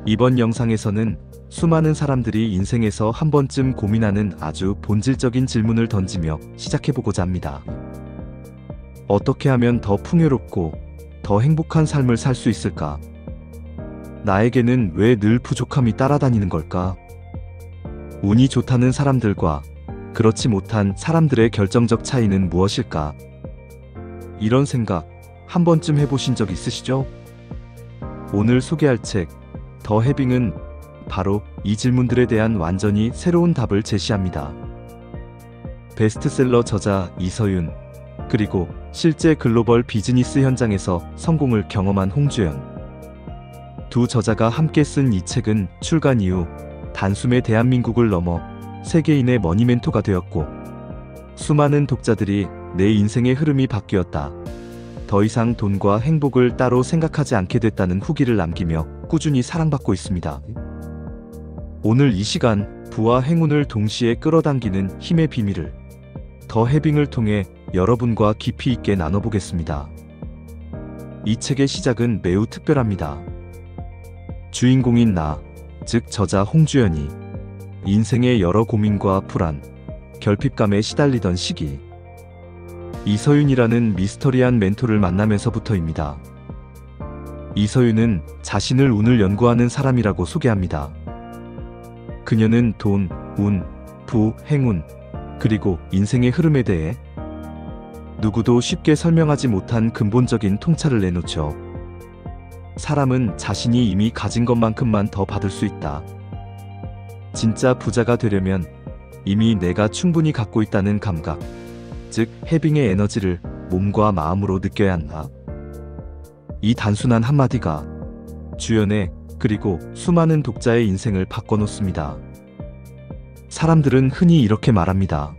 이번 영상에서는 수많은 사람들이 인생에서 한 번쯤 고민하는 아주 본질적인 질문을 던지며 시작해보고자 합니다. 어떻게 하면 더 풍요롭고 더 행복한 삶을 살 수 있을까? 나에게는 왜 늘 부족함이 따라다니는 걸까? 운이 좋다는 사람들과 그렇지 못한 사람들의 결정적 차이는 무엇일까? 이런 생각 한 번쯤 해보신 적 있으시죠? 오늘 소개할 책 더 해빙은 바로 이 질문들에 대한 완전히 새로운 답을 제시합니다. 베스트셀러 저자 이서윤, 그리고 실제 글로벌 비즈니스 현장에서 성공을 경험한 홍주연. 두 저자가 함께 쓴 이 책은 출간 이후 단숨에 대한민국을 넘어 세계인의 머니 멘토가 되었고, 수많은 독자들이 내 인생의 흐름이 바뀌었다, 더 이상 돈과 행복을 따로 생각하지 않게 됐다는 후기를 남기며 꾸준히 사랑받고 있습니다. 오늘 이 시간 부와 행운을 동시에 끌어당기는 힘의 비밀을 더 해빙을 통해 여러분과 깊이 있게 나눠보겠습니다. 이 책의 시작은 매우 특별합니다. 주인공인 나, 즉 저자 홍주연이 인생의 여러 고민과 불안, 결핍감에 시달리던 시기, 이서윤이라는 미스터리한 멘토를 만나면서부터입니다. 이서윤은 자신을 운을 연구하는 사람이라고 소개합니다. 그녀는 돈, 운, 부, 행운, 그리고 인생의 흐름에 대해 누구도 쉽게 설명하지 못한 근본적인 통찰을 내놓죠. 사람은 자신이 이미 가진 것만큼만 더 받을 수 있다. 진짜 부자가 되려면 이미 내가 충분히 갖고 있다는 감각, 즉 해빙의 에너지를 몸과 마음으로 느껴야 한다. 이 단순한 한마디가 주연의 그리고 수많은 독자의 인생을 바꿔놓습니다. 사람들은 흔히 이렇게 말합니다.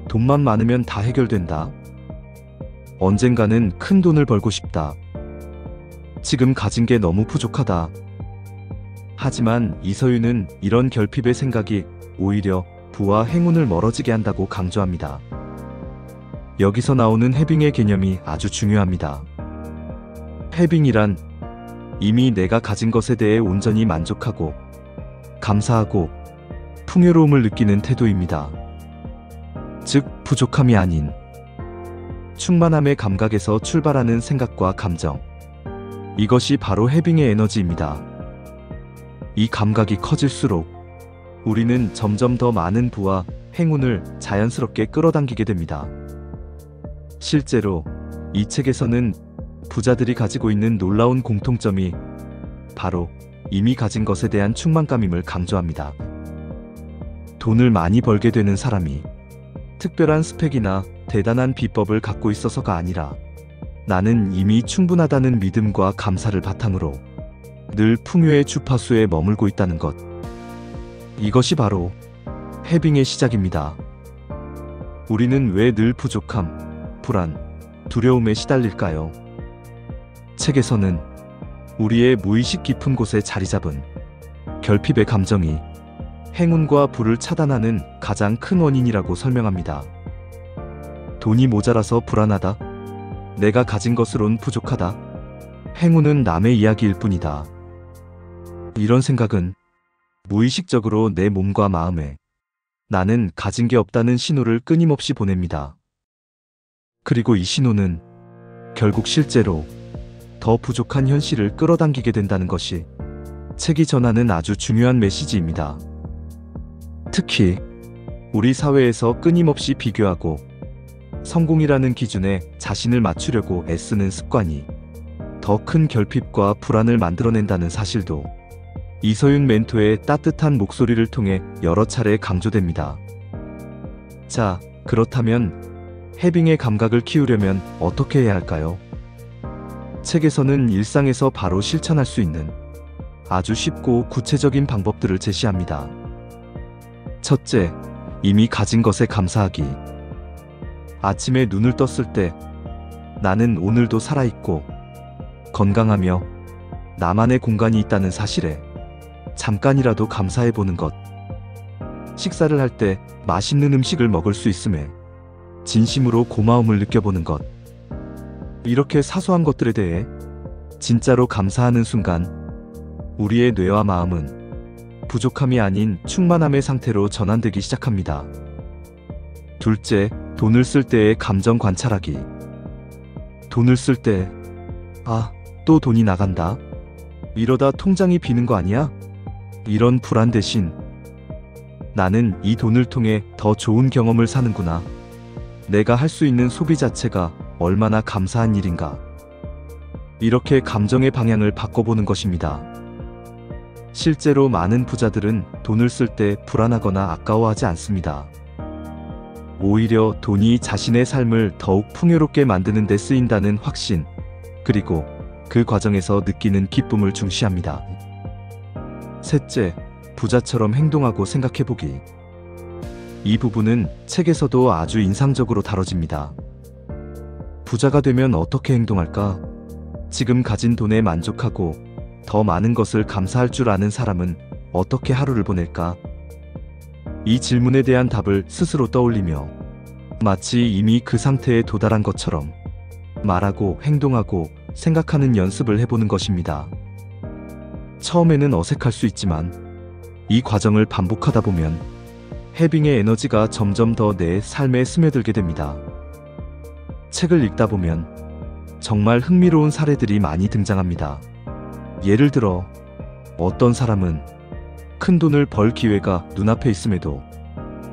돈만 많으면 다 해결된다. 언젠가는 큰 돈을 벌고 싶다. 지금 가진 게 너무 부족하다. 하지만 이서윤은 이런 결핍의 생각이 오히려 부와 행운을 멀어지게 한다고 강조합니다. 여기서 나오는 해빙의 개념이 아주 중요합니다. 해빙이란 이미 내가 가진 것에 대해 온전히 만족하고 감사하고 풍요로움을 느끼는 태도입니다. 즉 부족함이 아닌 충만함의 감각에서 출발하는 생각과 감정, 이것이 바로 해빙의 에너지입니다. 이 감각이 커질수록 우리는 점점 더 많은 부와 행운을 자연스럽게 끌어당기게 됩니다. 실제로 이 책에서는 부자들이 가지고 있는 놀라운 공통점이 바로 이미 가진 것에 대한 충만감임을 강조합니다. 돈을 많이 벌게 되는 사람이 특별한 스펙이나 대단한 비법을 갖고 있어서가 아니라 나는 이미 충분하다는 믿음과 감사를 바탕으로 늘 풍요의 주파수에 머물고 있다는 것. 이것이 바로 해빙의 시작입니다. 우리는 왜 늘 부족함, 불안, 두려움에 시달릴까요? 책에서는 우리의 무의식 깊은 곳에 자리 잡은 결핍의 감정이 행운과 부를 차단하는 가장 큰 원인이라고 설명합니다. 돈이 모자라서 불안하다. 내가 가진 것으론 부족하다. 행운은 남의 이야기일 뿐이다. 이런 생각은 무의식적으로 내 몸과 마음에 나는 가진 게 없다는 신호를 끊임없이 보냅니다. 그리고 이 신호는 결국 실제로 더 부족한 현실을 끌어당기게 된다는 것이 책이 전하는 아주 중요한 메시지입니다. 특히 우리 사회에서 끊임없이 비교하고 성공이라는 기준에 자신을 맞추려고 애쓰는 습관이 더 큰 결핍과 불안을 만들어낸다는 사실도 이서윤 멘토의 따뜻한 목소리를 통해 여러 차례 강조됩니다. 자, 그렇다면 해빙의 감각을 키우려면 어떻게 해야 할까요? 책에서는 일상에서 바로 실천할 수 있는 아주 쉽고 구체적인 방법들을 제시합니다. 첫째, 이미 가진 것에 감사하기. 아침에 눈을 떴을 때 나는 오늘도 살아있고 건강하며 나만의 공간이 있다는 사실에 잠깐이라도 감사해보는 것. 식사를 할 때 맛있는 음식을 먹을 수 있음에 진심으로 고마움을 느껴보는 것. 이렇게 사소한 것들에 대해 진짜로 감사하는 순간 우리의 뇌와 마음은 부족함이 아닌 충만함의 상태로 전환되기 시작합니다. 둘째, 돈을 쓸 때의 감정 관찰하기. 돈을 쓸 때, 또 돈이 나간다. 이러다 통장이 비는 거 아니야? 이런 불안 대신 나는 이 돈을 통해 더 좋은 경험을 사는구나. 내가 할 수 있는 소비 자체가 얼마나 감사한 일인가. 이렇게 감정의 방향을 바꿔보는 것입니다. 실제로 많은 부자들은 돈을 쓸 때 불안하거나 아까워하지 않습니다. 오히려 돈이 자신의 삶을 더욱 풍요롭게 만드는 데 쓰인다는 확신, 그리고 그 과정에서 느끼는 기쁨을 중시합니다. 셋째, 부자처럼 행동하고 생각해보기. 이 부분은 책에서도 아주 인상적으로 다뤄집니다. 부자가 되면 어떻게 행동할까? 지금 가진 돈에 만족하고 더 많은 것을 감사할 줄 아는 사람은 어떻게 하루를 보낼까? 이 질문에 대한 답을 스스로 떠올리며 마치 이미 그 상태에 도달한 것처럼 말하고 행동하고 생각하는 연습을 해보는 것입니다. 처음에는 어색할 수 있지만 이 과정을 반복하다 보면 해빙의 에너지가 점점 더 내 삶에 스며들게 됩니다. 책을 읽다 보면 정말 흥미로운 사례들이 많이 등장합니다. 예를 들어 어떤 사람은 큰 돈을 벌 기회가 눈앞에 있음에도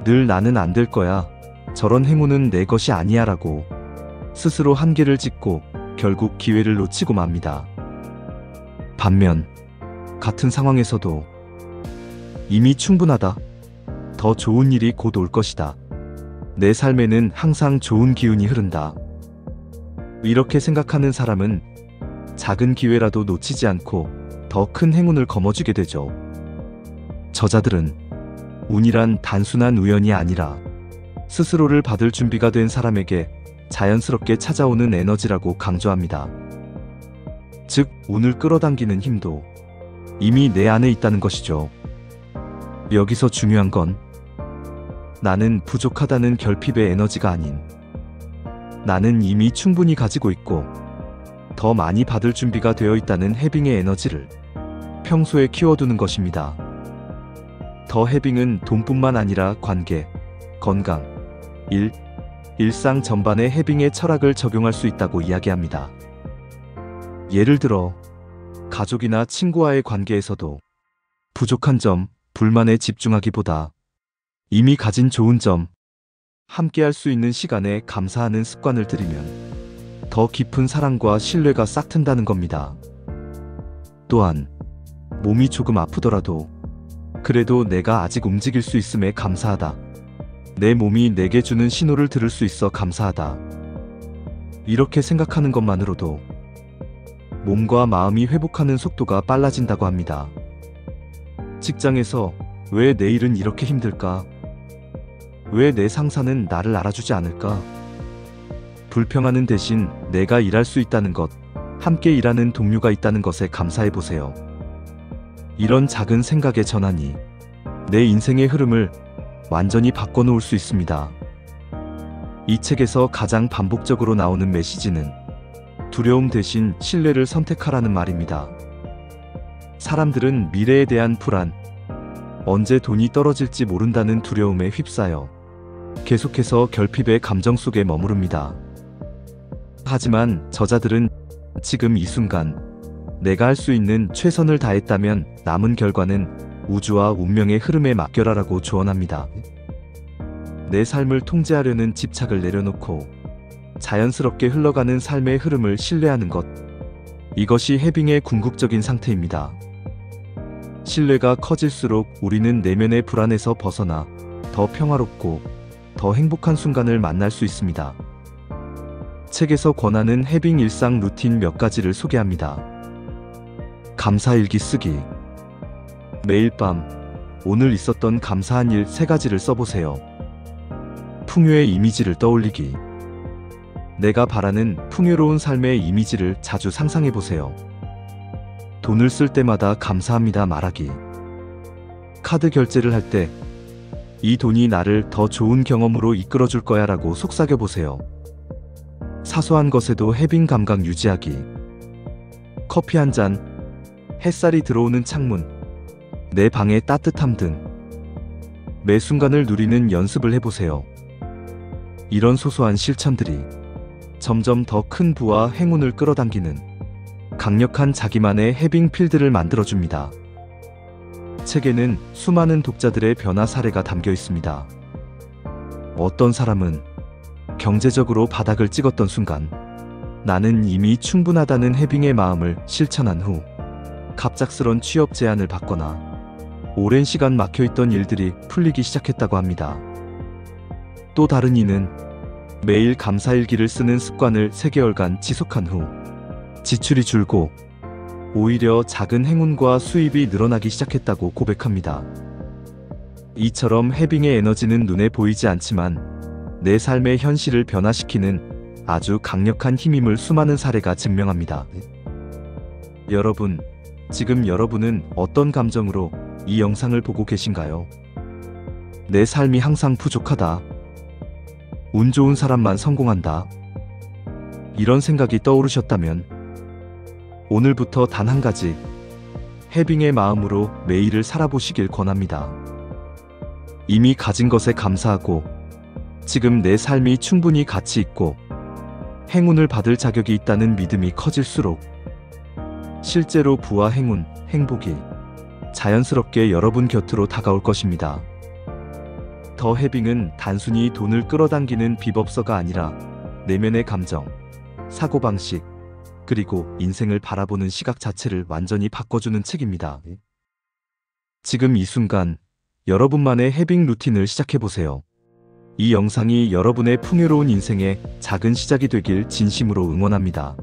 늘 나는 안 될 거야, 저런 행운은 내 것이 아니야 라고 스스로 한계를 짓고 결국 기회를 놓치고 맙니다. 반면 같은 상황에서도 이미 충분하다, 더 좋은 일이 곧 올 것이다, 내 삶에는 항상 좋은 기운이 흐른다, 이렇게 생각하는 사람은 작은 기회라도 놓치지 않고 더 큰 행운을 거머쥐게 되죠. 저자들은 운이란 단순한 우연이 아니라 스스로를 받을 준비가 된 사람에게 자연스럽게 찾아오는 에너지라고 강조합니다. 즉, 운을 끌어당기는 힘도 이미 내 안에 있다는 것이죠. 여기서 중요한 건 나는 부족하다는 결핍의 에너지가 아닌 나는 이미 충분히 가지고 있고 더 많이 받을 준비가 되어 있다는 해빙의 에너지를 평소에 키워두는 것입니다. 더 해빙은 돈뿐만 아니라 관계, 건강, 일상 전반에 해빙의 철학을 적용할 수 있다고 이야기합니다. 예를 들어 가족이나 친구와의 관계에서도 부족한 점, 불만에 집중하기보다 이미 가진 좋은 점, 함께 할 수 있는 시간에 감사하는 습관을 들이면 더 깊은 사랑과 신뢰가 싹튼다는 겁니다. 또한 몸이 조금 아프더라도 그래도 내가 아직 움직일 수 있음에 감사하다, 내 몸이 내게 주는 신호를 들을 수 있어 감사하다, 이렇게 생각하는 것만으로도 몸과 마음이 회복하는 속도가 빨라진다고 합니다. 직장에서 왜 내 일은 이렇게 힘들까? 왜 내 상사는 나를 알아주지 않을까? 불평하는 대신 내가 일할 수 있다는 것, 함께 일하는 동료가 있다는 것에 감사해보세요. 이런 작은 생각의 전환이 내 인생의 흐름을 완전히 바꿔놓을 수 있습니다. 이 책에서 가장 반복적으로 나오는 메시지는 두려움 대신 신뢰를 선택하라는 말입니다. 사람들은 미래에 대한 불안, 언제 돈이 떨어질지 모른다는 두려움에 휩싸여 계속해서 결핍의 감정 속에 머무릅니다. 하지만 저자들은 지금 이 순간 내가 할 수 있는 최선을 다했다면 남은 결과는 우주와 운명의 흐름에 맡겨라라고 조언합니다. 내 삶을 통제하려는 집착을 내려놓고 자연스럽게 흘러가는 삶의 흐름을 신뢰하는 것, 이것이 해빙의 궁극적인 상태입니다. 신뢰가 커질수록 우리는 내면의 불안에서 벗어나 더 평화롭고 더 행복한 순간을 만날 수 있습니다. 책에서 권하는 해빙 일상 루틴 몇 가지를 소개합니다. 감사일기 쓰기. 매일 밤 오늘 있었던 감사한 일 3가지를 써보세요. 풍요의 이미지를 떠올리기. 내가 바라는 풍요로운 삶의 이미지를 자주 상상해보세요. 돈을 쓸 때마다 감사합니다 말하기. 카드 결제를 할 때 이 돈이 나를 더 좋은 경험으로 이끌어줄 거야 라고 속삭여보세요. 사소한 것에도 해빙 감각 유지하기. 커피 한 잔, 햇살이 들어오는 창문, 내 방의 따뜻함 등 매 순간을 누리는 연습을 해보세요. 이런 소소한 실천들이 점점 더 큰 부와 행운을 끌어당기는 강력한 자기만의 해빙 필드를 만들어줍니다. 책에는 수많은 독자들의 변화 사례가 담겨 있습니다. 어떤 사람은 경제적으로 바닥을 찍었던 순간 나는 이미 충분하다는 해빙의 마음을 실천한 후 갑작스런 취업 제안을 받거나 오랜 시간 막혀있던 일들이 풀리기 시작했다고 합니다. 또 다른 이는 매일 감사일기를 쓰는 습관을 3개월간 지속한 후 지출이 줄고 오히려 작은 행운과 수입이 늘어나기 시작했다고 고백합니다. 이처럼 해빙의 에너지는 눈에 보이지 않지만 내 삶의 현실을 변화시키는 아주 강력한 힘임을 수많은 사례가 증명합니다. 여러분, 지금 여러분은 어떤 감정으로 이 영상을 보고 계신가요? 내 삶이 항상 부족하다. 운 좋은 사람만 성공한다. 이런 생각이 떠오르셨다면 오늘부터 단 한 가지 해빙의 마음으로 매일을 살아보시길 권합니다. 이미 가진 것에 감사하고 지금 내 삶이 충분히 가치 있고 행운을 받을 자격이 있다는 믿음이 커질수록 실제로 부와 행운, 행복이 자연스럽게 여러분 곁으로 다가올 것입니다. 더 해빙은 단순히 돈을 끌어당기는 비법서가 아니라 내면의 감정, 사고방식, 그리고 인생을 바라보는 시각 자체를 완전히 바꿔주는 책입니다. 지금 이 순간 여러분만의 해빙 루틴을 시작해보세요. 이 영상이 여러분의 풍요로운 인생의 작은 시작이 되길 진심으로 응원합니다.